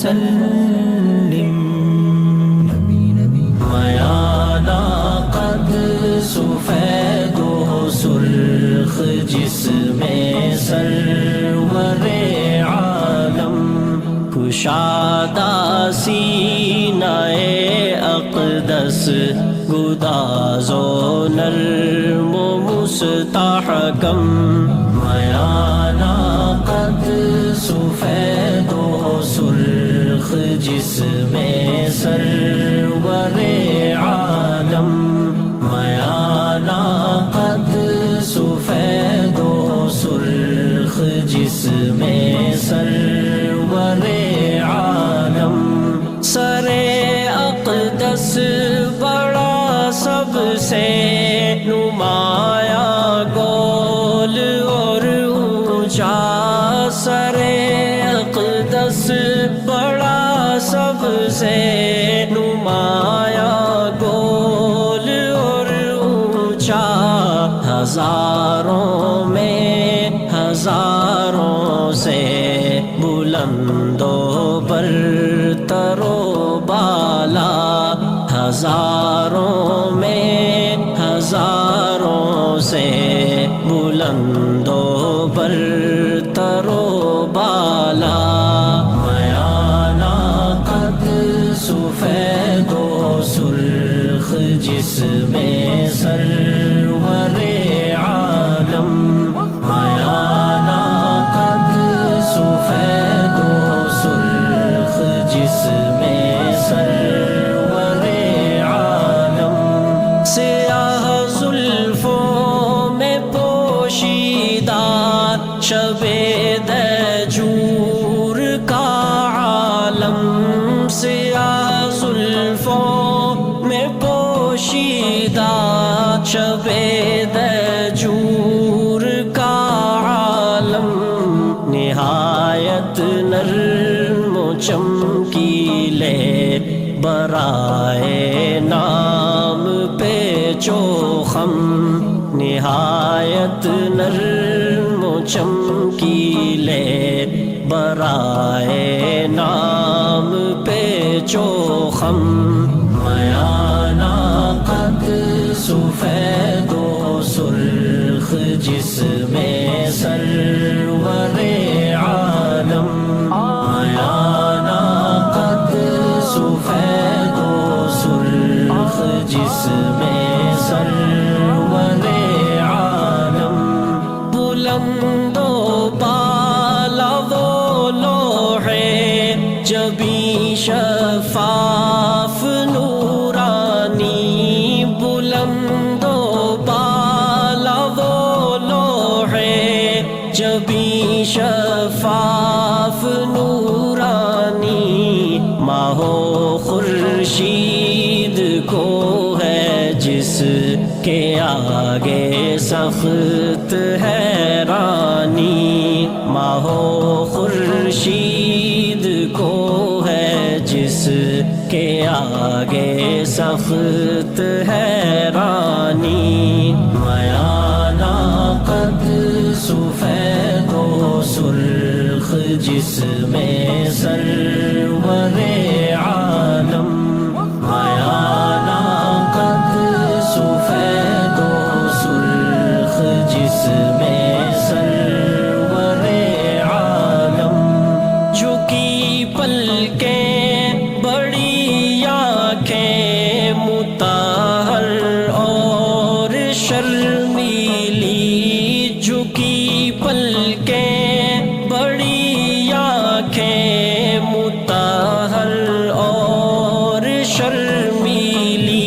وسلم میانہ قد سفید و سرخ جسم سرور عالم کشادہ سینہ اقدس گداز و نرم و مستحکم میانہ قد سفید و سرخ جسم سرور عالم میانہ قد سفید و سرخ جسم سرور عالم سر اقدس بڑا سب سے نمایاں گول اور اونچا سر اقدس بڑا سب سے نمایاں گول اور اونچا ہزاروں میں ہزاروں سے بلند و برتر و بالا ہزاروں میں ہزاروں سے بلند و برتر و بالا میانہ قد سفید و سرخ جسم سرور عالم میانہ قد سفید و سرخ جسم سرور عالم سیاہ زلفوں میں پوشیدہ شب دجور کا عالم سیاہ زلفوں میں پوشیدہ شب دجور کا عالم نہایت نرم و چمکیلے برائے نام پیچ و خم نہایت نرم و چمکیلے برائے نام پیچ و خم میانہ قد سفید و سرخ جسم سرور عالم میانہ قد سفید و سرخ جسم سرور عالم بلند و بالا وہ لوح جبیں شفاف نورانی بلند و بالا وہ لوح جبیں شفاف نورانی ماہ و خورشید کو ہے جس کے آگے سخت حیرانی ماہ و خورشید کو ہے جس کے آگے سخت حیرانی میانہ قد سفید و سرخ جسم سرور عالم میانہ قد سفید و سرخ جسم سرور عالم جھکی پلکیں بڑی آنکھیں مطہر اور شرمیلی جھکی پلکیں بڑی آنکھیں مطہر اور شرمیلی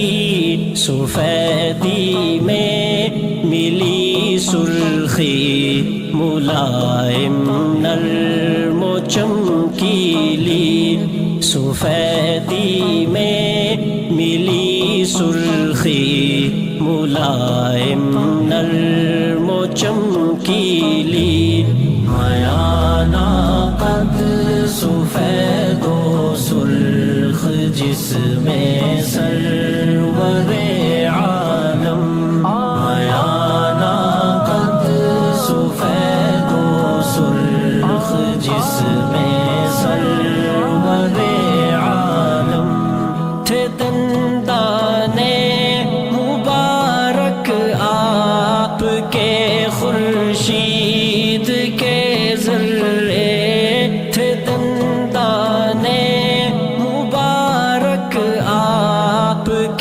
سفیدی میں ملی سرخی ملائم نرم و چمکیلی سفیدی میں ملی سرخی ملائم نرم و چمکیلی میانہ قد سفید و سرخ جسم سرور عالم میانہ قد سفید و سرخ جسم سرور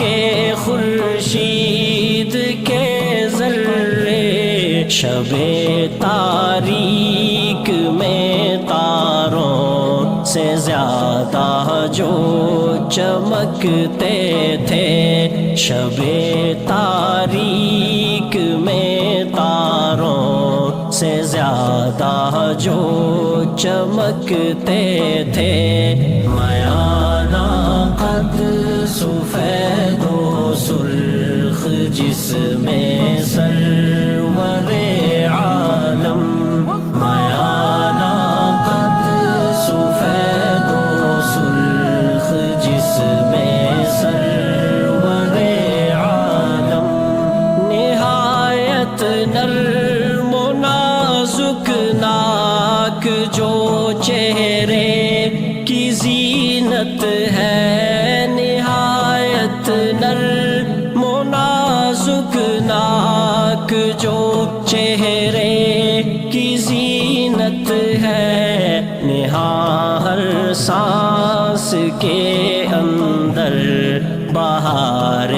کے خورشید کے ذرے، شب تاریک میں تاروں سے زیادہ جو چمکتے تھے، شب تاریک میں تاروں سے زیادہ جو چمکتے تھے، میانہ قد سفید و سرخ جس میں سرور عالم، میانہ قد سفید و سرخ جس میں سرور عالم، نہایت نرم و نازک ناک جو چہرے کی زینت ہے، نہایت نرم و نازک ناک جو چہرے کی زینت ہے، نہا ہر سانس کے اندر بہار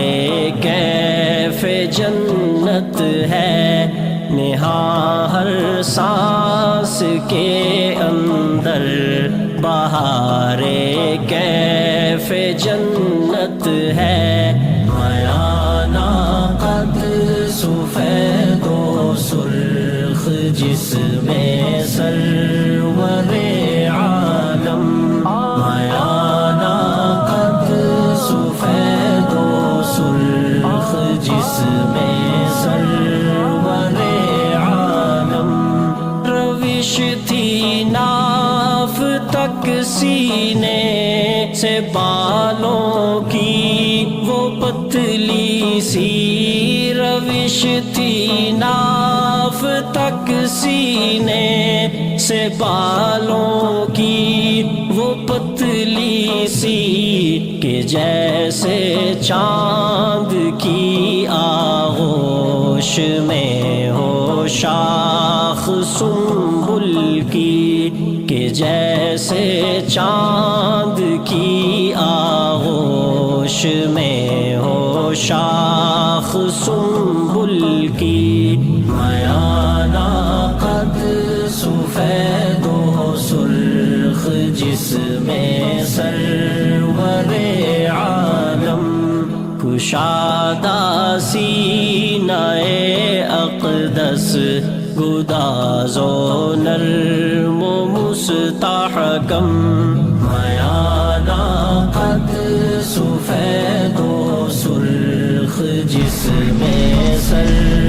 کیف جنت ہے، نہا ہر سانس کے اندر بہار کیف جنت ہے، میانہ قد سفید و سرخ جس میں سرور عالم، میانہ قد سفید و سرخ جس میں سرور عالم، روش تھی ناف تک سینے سے بالوں کی وہ پتلی سی، روش تھی ناف تک سینے سے بالوں کی وہ پتلی سی، کہ جیسے چاند کی آغوش میں ہو شاخ سنبل کی، کہ جیسے چاند کی آغوش میں ہو شاخ سنبل کی، میانہ قد سفید و سرخ جس میں سرور عالم، کشادہ سینہ اقدس گداز و نرم و مستحکم، میانہ قد سفید و سرخ جس میں سر